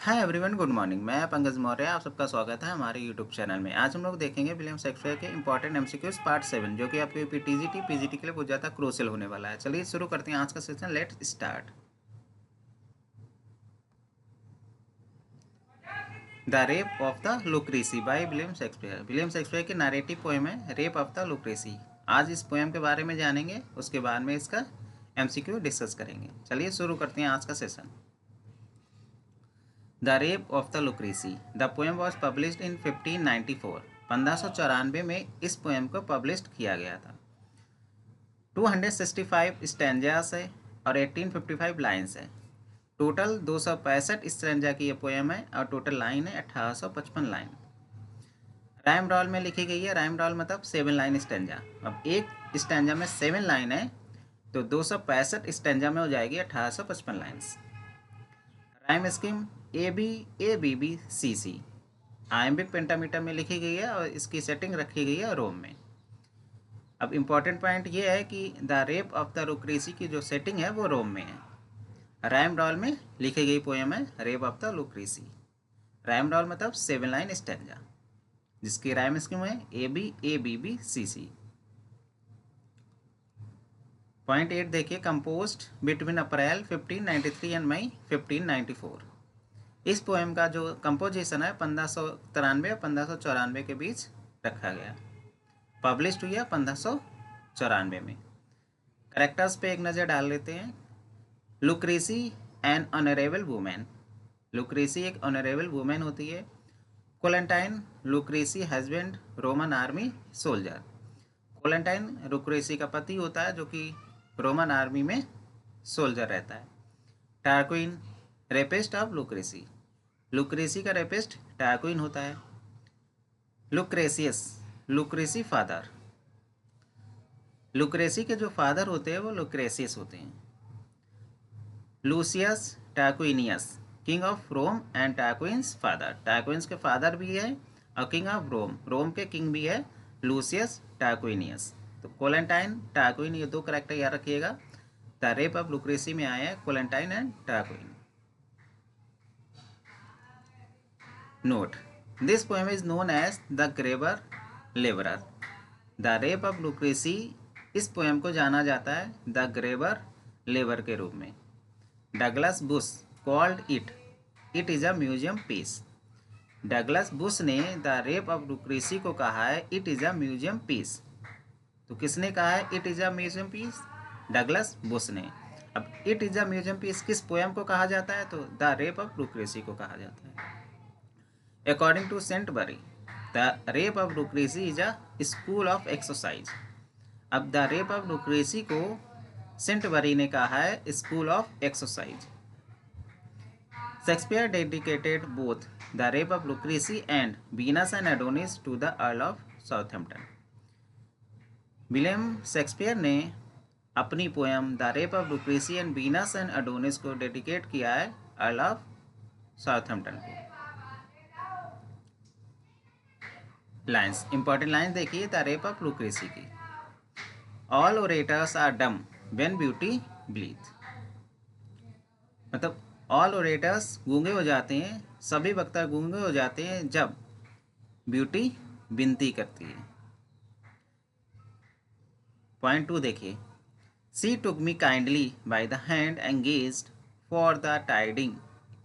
Hi everyone, good morning. मैं पंकज मौर्य, आप सबका स्वागत है हमारे यूट्यूब चैनल में। आज हम लोग देखेंगे विलियम शेक्सपियर के इंपॉर्टेंट एमसीक्यूज पार्ट 7, जो कि आपके पीटीजीटी पीजीटी के लिए बहुत ज़्यादा क्रूशियल होने वाला है। चलिए शुरू करते हैं आज का session. Let's start. The rape of the Lucrece by William Shakespeare. William Shakespeare की नैरेटिव पोएम है रेप ऑफ द लुक्रेसी। आज इस पोएम के बारे में जानेंगे, उसके बाद में इसका एमसीक्यू डिस्कस करेंगे। चलिए शुरू करते हैं आज का session. The rape of the Lucrece. The poem was published in 1594। 1594 में इस पोएम को पब्लिश किया गया था। 265 स्टैंजास है और 1855 लाइन्स है। टोटल 265 स्टैंजा की ये पोएम है और टोटल लाइन है 1855 लाइन। राइम रॉल में लिखी गई है। राइम रॉल मतलब 7 लाइन स्टैंजा। अब एक स्टैंजा में 7 लाइन है तो 265 स्टैंजा में हो जाएगी 1855 lines. Rhyme scheme ABABBCC iambic pentameter में लिखी गई है और इसकी सेटिंग रखी गई है रोम में। अब इम्पॉर्टेंट पॉइंट ये है कि द रेप ऑफ द लुक्रेसी की जो सेटिंग है वो रोम में है। राइम डॉल में लिखी गई पोएम है rape of the Lucrece. Rhyme डॉल मतलब 7 लाइन स्टैंजा, जिसकी राइम स्कीम है ABABBCC। पॉइंट 8 देखिए, composed between April 1593 and May 1594। इस पोएम का जो कंपोजिशन है 1593 और 1594 के बीच रखा गया। पब्लिश हुई है 1594 में। करेक्टर्स पे एक नज़र डाल लेते हैं। लुक्रेसी एन ऑनरेबल वुमेन। लुक्रेसी एक ऑनरेबल वुमेन होती है। कोलेंटाइन लुक्रेसी हस्बैंड रोमन आर्मी सोल्जर। कोलेंटाइन लुक्रेसी का पति होता है जो कि रोमन आर्मी में सोल्जर रहता है। Tarquin rapist of Lucrece. लुक्रेसी का रेपिस्ट टारक्विन होता है। लुक्रेसियस लुक्रेसी फादर। लुक्रेसी के जो फादर होते हैं वो लुक्रेसियस होते हैं। Lucius Tarquinius king of Rome and Tarquin's father. Tarquin's के फादर भी है और किंग ऑफ रोम, रोम के किंग भी है लूसियस टारक्विनियस। तो कोलेंटाइन टारक्विन, ये दो करेक्टर याद रखिएगा। द रेप ऑफ लुक्रेसी में आया है Collatine and Tarquin. Note, this poem is known as the graver labourer. The rape of Lucrece, इस पोएम को जाना जाता है द ग्रेबर लेबर के रूप में। Douglas Bush called it is a museum piece. Douglas Bush ने द रेप ऑफ लुक्रेसी को कहा है it is a museum piece. तो किसने कहा है it is a museum piece? Douglas Bush ने। अब it is a museum piece किस पोएम को कहा जाता है? तो द रेप ऑफ लुक्रेसी को कहा जाता है। According to Saintsbury, the rape of Lucrece is a school of exercise. अब द रेप ऑफ लुक्रेसी को सेंटबरी ने कहा है school of exercise. Shakespeare dedicated both the rape of Lucrece and Venus and Adonis to the Earl of Southampton. William Shakespeare ने अपनी poem the rape of Lucrece and Venus and Adonis को dedicate किया है Earl of Southampton को। Lines, important lines देखिए the rape of Lucrece की। All orators are dumb when beauty blithe. मतलब all orators गूंगे हो जाते हैं, सभी वक्ता गूंगे हो जाते हैं जब ब्यूटी विनती करती है। पॉइंट 2 देखिए, she took me kindly by the hand and gazed for the tiding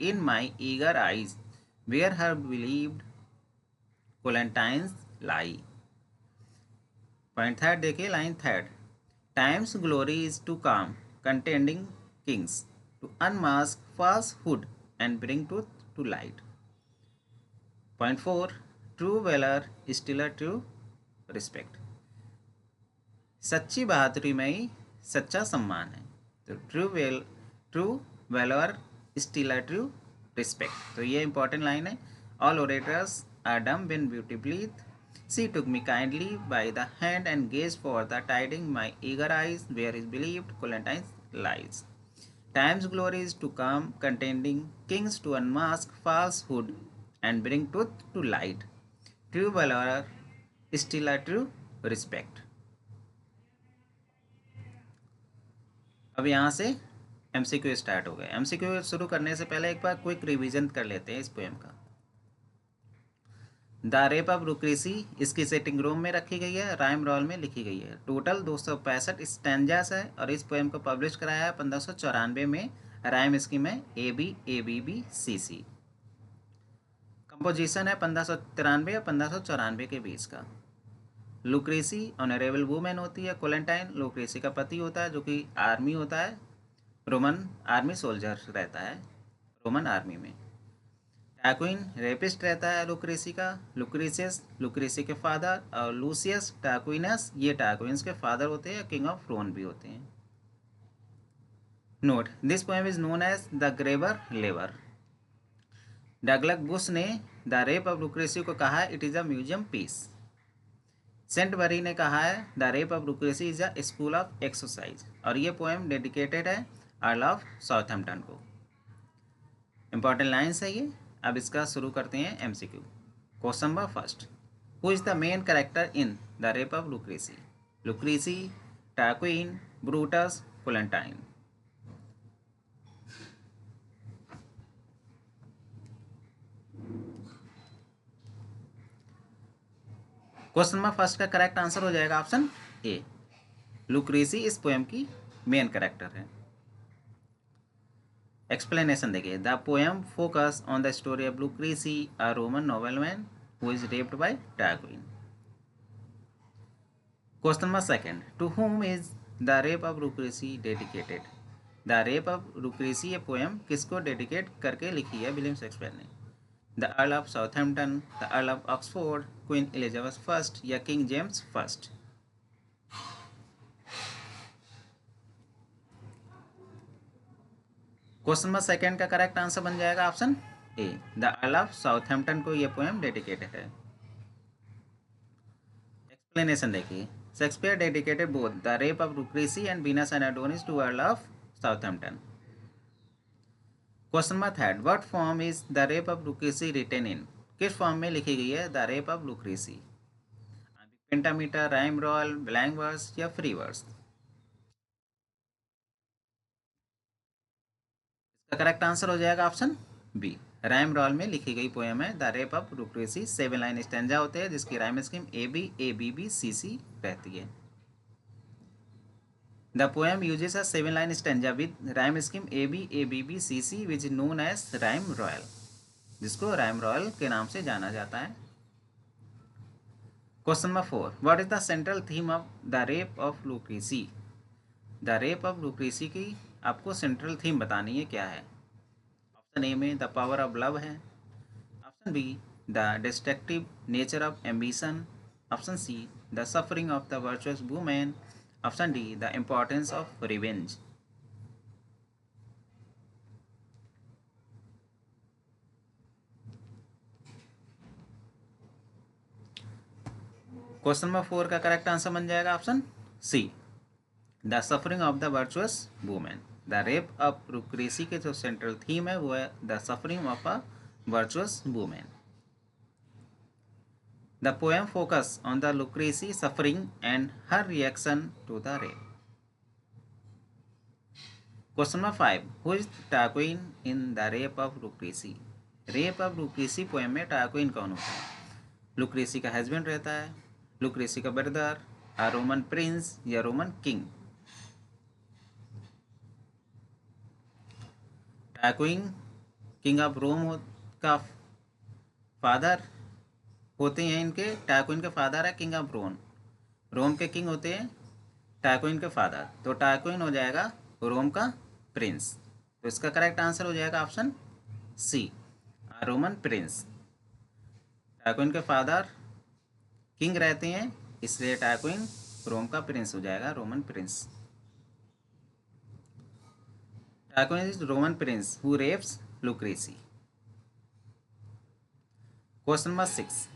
in my eager eyes where her believed Collatine's lie. Point 3 देखिए, line 3, time's glory is to calm contending kings to unmask falsehood and bring truth to light. Point 4, true valor is still a true respect. सच्ची बहादुरी में ही सच्चा सम्मान है। तो true valour still a true respect. तो ये इंपॉर्टेंट लाइन है। All orators are dumb when beauty blithe. She took me kindly by the hand and gaze for the tiding my eager eyes where is believed Collatine's lies. Time's glory is to come, contending kings to unmask falsehood and bring truth to light. True valor is still a true respect. अब यहाँ से MCQ start हो गया। MCQ शुरू करने से पहले एक बार क्विक रिवीजन कर लेते हैं इस पोएम का। द रेप ऑफ लुक्रेसी इसकी सेटिंग रोम में रखी गई है, राइम रोल में लिखी गई है। टोटल 265 स्टैंजास है और इस पोएम को पब्लिश कराया है 1594 में। राइम स्कीम है ABABBCC। कंपोजिशन है 1593 या 1594 के बीच का। लुक्रेसी ऑनरेबल वुमेन होती है। कोलेंटाइन लुक्रेसी का पति होता है जो कि आर्मी होता है, रोमन आर्मी सोल्जर रहता है रोमन आर्मी में। टाक्विन रेपिस्ट रहता है लुक्रेसी का। लुक्रेसियस लुक्रेसी के फादर और लूसियस टाक्विनस ये टाक्विन्स के फादर होते हैं, किंग ऑफ रोम भी होते हैं। Note this poem is known as the graver labour. Douglas Bush ने द रेप ऑफ लुक्रेसी को कहा है it is a museum piece. Saintsbury ने कहा है the rape of Lucrece is a school of exercise. और ये poem dedicated है अर्ल ऑफ साउथहैम्पटन को। इंपॉर्टेंट लाइन्स है ये। अब इसका शुरू करते हैं MCQ. Question number first, who is the main character in the rape of Lucrece? Lucrece, Tarquin, Brutus, Collatine. Question number first का करेक्ट आंसर हो जाएगा ऑप्शन ए। लुक्रेसी इस पोएम की मेन कैरेक्टर है। एक्सप्लेनेशन देखिए, the poem focus on the story of Lucrece a Roman nobleman who is raped by Tarquin. Question number second, to whom is the rape of Lucrece dedicated? The rape of Lucrece ये poem किसको dedicate करके लिखी है William Shakespeare ने? The Earl of Southampton, the Earl of Oxford, Queen Elizabeth First या King James First? Question number second का correct answer बन जाएगा option A. The Earl of Southampton को यह पोएम डेडिकेटेड है। एक्सप्लेनेशन देखिए, Shakespeare dedicated both the rape of Lucrece and Venus and Adonis to Earl of Southampton. Question number third, what form is the rape of Lucrece written in? किस form में लिखी गई है the rape of लुक्रेसी? Pentameter, rhyme royal, blank verse या free verse? इसका correct answer हो जाएगा option B. Rhyme role में लिखी गई पोएम है the rape of Lucrece. 7 line stanza होते हैं जिसकी राइम स्कीम ABABBCC रहती है। The poem uses a 7 line stanza with rhyme scheme ABABBCC which is known as rhyme royal, जिसको राइम रॉयल के नाम से जाना जाता है। Question number 4, what is the central theme of the rape of Lucrece? The rape of Lucrece की आपको central theme बतानी है, क्या है? ऑप्शन ए में द पावर ऑफ लव है, option B the destructive nature of ambition, option C the suffering of the virtuous women, option D the importance of revenge. Question number 4 का correct answer बन जाएगा option C, the suffering of the virtuous women. The rape of Lucrece के जो central theme है वो है the suffering of a virtuous women. The poem focus on the Lucrece suffering and her reaction to the rape. Question number 5, who is Tarquin in the rape of Lucrece? Rape of Lucrece poem में Tarquin कौन होता है? Lucrece का husband रहता है, Lucrece का brother, a Roman prince या Roman king? Tarquin king of Rome का फादर होते हैं इनके। टाक्विन के फादर है किंग ऑफ रोम, रोम के किंग होते हैं टाक्विन के फादर, तो टाक्विन हो जाएगा रोम का प्रिंस। तो इसका करेक्ट आंसर हो जाएगा ऑप्शन सी, रोमन प्रिंस। टाक्विन के फादर किंग रहते हैं इसलिए टाक्विन रोम का प्रिंस हो जाएगा, Roman prince. Tarquin is Roman prince who rapes Lucrece. Question number 6,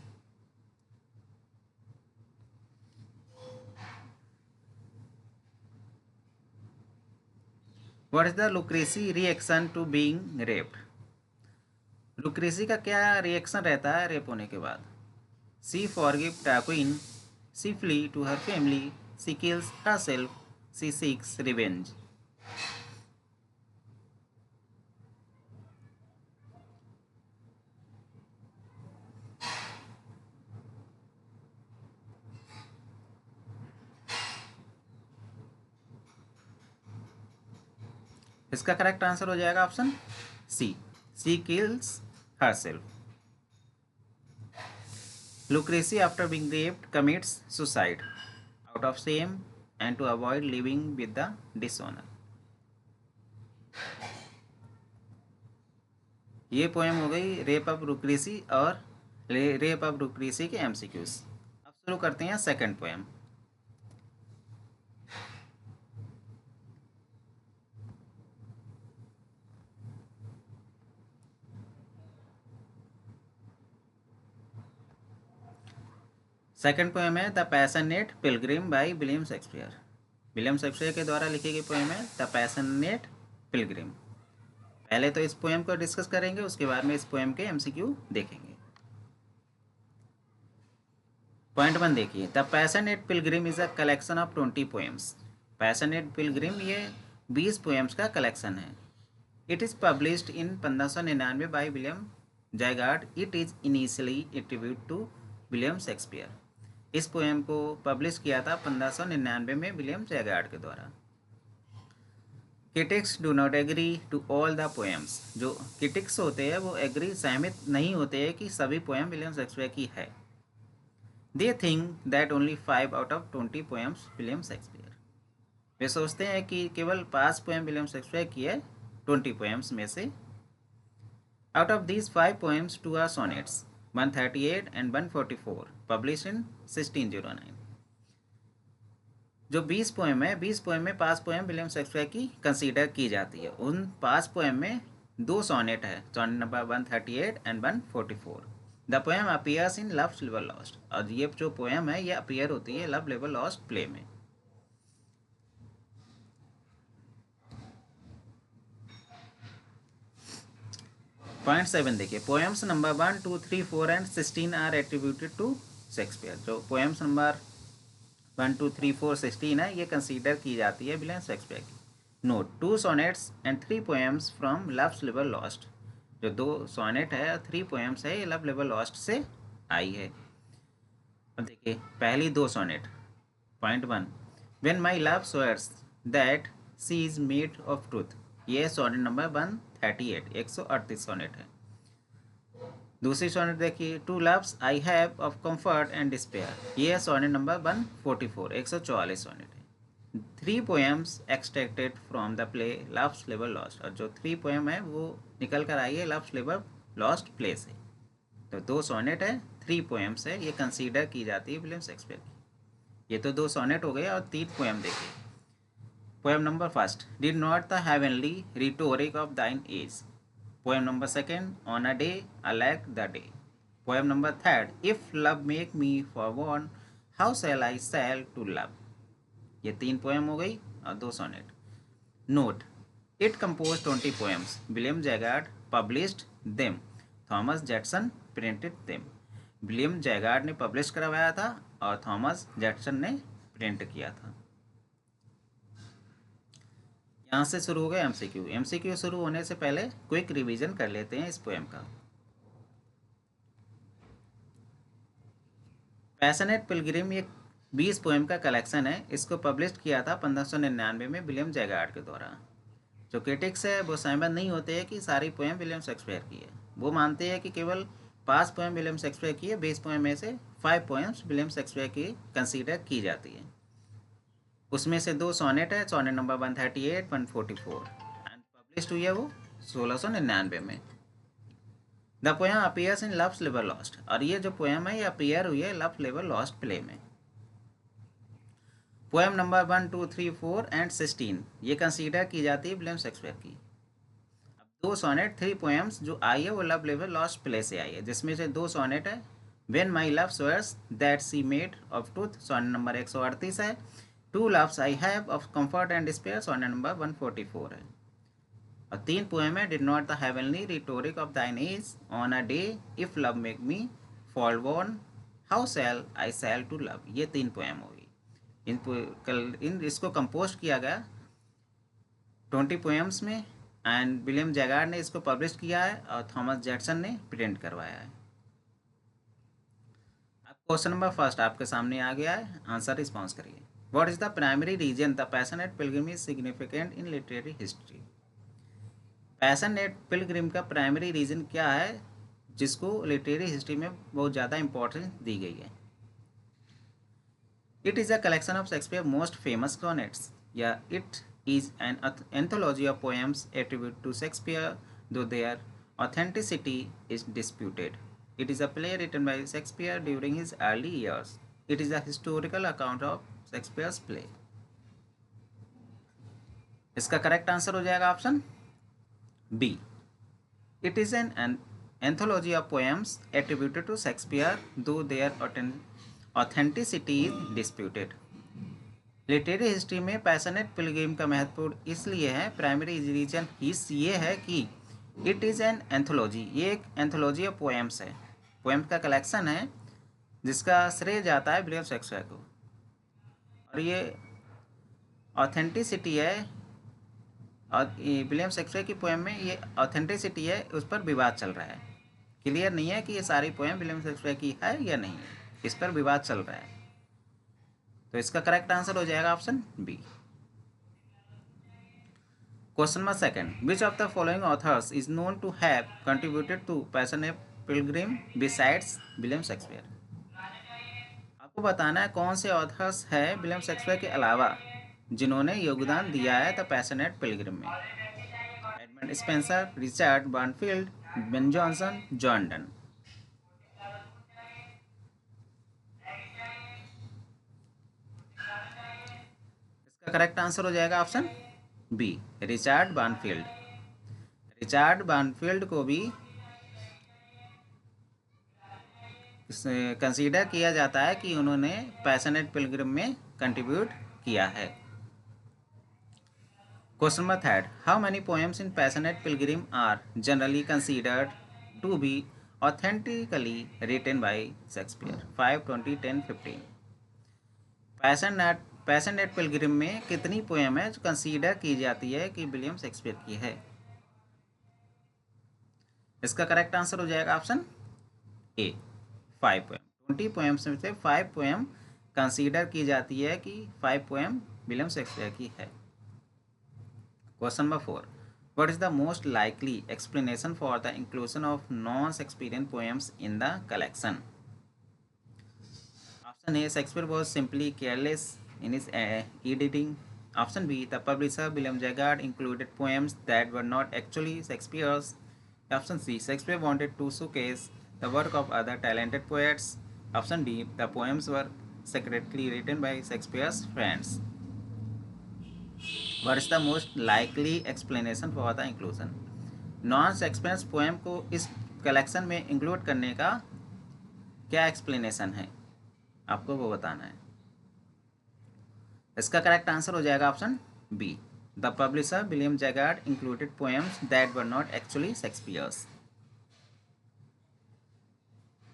what is the Lucrece reaction to being raped? Lucrece का क्या रिएक्शन रहता है रेप होने के बाद? She forgive Tarquin, she flee to her family, she kills herself, she seeks revenge. इसका correct answer हो जाएगा option C kills herself. Lucrece, after being raped, commits suicide out of shame and to avoid living with the dishonor। ये poem हो गई rape of लुक्रेसी और rape of Lucrece के MCQs. अब शुरू करते हैं सेकंड पोएम। सेकंड पोएम है the passionate Pilgrim bye William Shakespeare. William Shakespeare के द्वारा लिखी गई पोएम है द पैशनेट पिलग्रिम। पहले तो इस पोएम को डिस्कस करेंगे, उसके बाद में इस पोएम के एमसीक्यू देखेंगे। पॉइंट 1 देखिए, the passionate pilgrim is a collection of 20 poems. Passionate pilgrim ये 20 पोएम्स का कलेक्शन है। It is published in 1599 by William Jaggard. It is initially attribute to William Shakespeare. इस पोएम को पब्लिश किया था 1599 में विलियम जयगार्ड के द्वारा। Critics do not agree to all the poems. जो क्रिटिक्स होते हैं वो एग्री सहमत नहीं होते हैं कि सभी पोएम विलियम शेक्सपियर की है। They think that only 5 out of 20 poems William Shakespeare. वे सोचते हैं कि केवल 5 पोएम विलियम शेक्सपियर की है 20 पोएम्स में से। Out of these 5 poems 2 are sonnets 138 and 144 published in 1609। जो 20 पोएम है, 20 पोएम में 5 पोएम विलियम शेक्सपियर की कंसीडर की जाती है। उन 5 पोएम में 2 सोनेट है, sonnet number 138 and 144। The poem appears in love liver lost. और ये जो पोएम है ये अपीयर होती है लव लिवर लॉस्ट प्ले में। पॉइंट 7 देखिए, poems number 1, 2, 3, 4 and 16 are attributed to Shakespeare. जो पोएम्स नंबर 1, 2, 3, 4, 16 है ये कंसीडर की जाती है विलियम शेक्सपियर की। Note 2 sonnets and 3 poems from love liver lost. जो 2 सोनेट है और 3 पोएम्स है ये लव लिवर लॉस्ट से आई है। अब देखिए पहली 2 sonnet. Point 1, when my love swears that she is made of truth. ये सोनेट नंबर 138, 138 सोनेट है। दूसरी सोनेट देखिए, two loves I have of comfort and despair. ये है सोनेट नंबर 144, 144 सोनेट है। 3 poems extracted from the play loves liver lost. और जो 3 poem है वो निकल कर आई है लव्स लिवर लॉस्ट प्ले से। तो 2 सोनेट है, 3 पोएम्स है, ये कंसीडर की जाती है विलियम शेक्सपियर की। ये तो 2 सोनेट हो गए और 3 पोएम देखिए। Poem number 1, did not the heavenly rhetoric of thine age. Poem number 2, on a day alack the day. Poem number 3, if love make me forgone how shall I sail to love. ये 3 poem हो गई और 2 sonnet. Note it compose 20 poems. William Jaggard published them, Thomas Jackson printed them. William Jaggard ने publish करवाया था और Thomas Jackson ने print किया था। यहाँ से शुरू हो गया एमसीक्यू। एमसीक्यू शुरू होने से पहले क्विक रिवीजन कर लेते हैं इस पोएम का। पैशनेट पिलग्रिम ये 20 पोएम का कलेक्शन है। इसको पब्लिश किया था 1599 में विलियम जयगार्ड के द्वारा। जो क्रिटिक्स है वो सहमत नहीं होते हैं कि सारी पोएम विलियम शेक्सपियर की है। वो मानते हैं कि केवल 5 पोएम विलियम शेक्सपियर की है। 20 पोएम में से 5 पोएम्स विलियम शेक्सपियर की कंसीडर की जाती है। उसमें से 2 सोनेट है, सोनेट नंबर 138, 144 एंड पब्लिश हुई है वो 1699 में। The poem appears in love liver lost. और ये जो पोएम है ये अपीयर हुई है लव लिवर लॉस्ट प्ले में। पोएम नंबर 1, 2, 3, 4 एंड 16 ये कंसीडर की जाती है विलियम शेक्सपियर की। अब 2 सोनेट 3 पोएम्स जो आई है वो लव लिवर लॉस्ट प्ले से आई है, जिसमें से 2 सोनेट है when my love swears that she made of truth, sonnet number 138 है। 2 loves I have of comfort and despair, sonnet number 144 है। और 3 पोएम है, did not the heavenly rhetoric of thine age, on a day if love make me forsworn how shall I shall to love. ये 3 poem होगी। इसको compose किया गया 20 poems में and William Jaggard ने इसको पब्लिश किया है और थॉमस जैक्सन ने प्रिंट करवाया है। अब क्वेश्चन नंबर 1 आपके सामने आ गया है, आंसर रिस्पॉन्स करिए। What is the primary reason the Passionate Pilgrim is significant in literary history? Passionate Pilgrim का प्राइमरी रीजन क्या है जिसको लिटरेरी हिस्ट्री में बहुत ज़्यादा इंपॉर्टेंस दी गई है? It is a collection of Shakespeare most famous sonnets, या it is an anthology of poems attributed to Shakespeare, though their authenticity is disputed. It is a play written by Shakespeare during his early years. It is a historical account of Shakespeare's play. इसका correct answer हो जाएगा option B. It is an anthology of poems attributed to Shakespeare, though their authenticity is disputed. Literary history में passionate Pilgrim का महत्वपूर्ण इसलिए है, primary reason ये है कि इट इज़ एन एंथोलॉजी, ये एक एंथोलॉजी ऑफ पोएम्स है, पोएम्स का कलेक्शन है जिसका श्रेय जाता है विलियम शेक्सपियर को, और ये ऑथेंटिसिटी है, और विलियम शेक्सपियर की पोएम में ये ऑथेंटिसिटी है, उस पर विवाद चल रहा है, क्लियर नहीं है कि ये सारी पोएम विलियम शेक्सपियर की है या नहीं है, इस पर विवाद चल रहा है. तो इसका करेक्ट आंसर हो जाएगा option B. Question number second, which of the following authors is known to have contributed to passionate pilgrim besides William Shakespeare? आपको बताना है कौन से ऑथर्स है विलियम शेक्सपियर के अलावा जिन्होंने योगदान दिया है द पैशनेट पिलग्रिम में. Edmund Spenser, Richard Barnfield, Ben Jonson, John Donne. Correct answer हो जाएगा option B, Richard Barnfield. Richard Barnfield को भी कंसीडर किया जाता है कि उन्होंने पैशनेट पिलग्रिम में कंट्रीब्यूट किया है. Question number third, how many poems in passionate pilgrim are generally considered to be authentically written by Shakespeare? 5, 20, 10, 15. Passionate pilgrim में कितनी पोएम है जो कंसीडर की जाती है कि विलियम शेक्सपियर की है? इसका करेक्ट आंसर हो जाएगा ऑप्शन ए, 5 पोएम. 20 पोएम्स में से 5 पोएम कंसीडर की जाती है कि 5 पोएम विलियम शेक्सपियर की है. Question number 4, what is the most likely explanation for the inclusion of non Shakespearean poems in the collection? Option A, Shakespeare was simply careless in his editing. Option B, the publisher William Jaggard included poems that were not actually Shakespeare's. Option C, Shakespeare wanted to showcase the work of other talented poets. Option D, the poems were secretly written by Shakespeare's friends. What is the most likely explanation for the inclusion? Non Shakespeare's poem को इस collection में include करने का क्या explanation है, आपको वो बताना है. इसका करेक्ट आंसर हो जाएगा option B, the publisher William Jaggard included poems that were not actually Shakespeare's.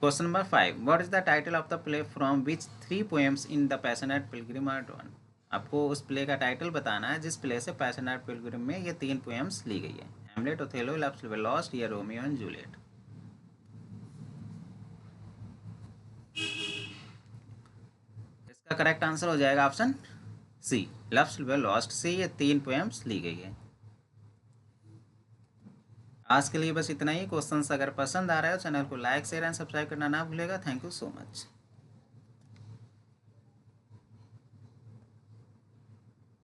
Question number 5, what is the title of the play from which 3 poems in the passionate pilgrim are drawn? आपको उस play का title बताना है जिस play से passionate pilgrim में ये 3 poems ली गई है. Hamlet, Othello, love shield be lost, या रोमियो एंड जूलियट. इसका करेक्ट आंसर हो जाएगा option C, love shield be lost से ये 3 पोएम्स ली गई है. आज के लिए बस इतना ही. क्वेश्चंस अगर पसंद आ रहा है तो चैनल को लाइक, शेयर एंड सब्सक्राइब करना ना भूलेगा. Thank you so much.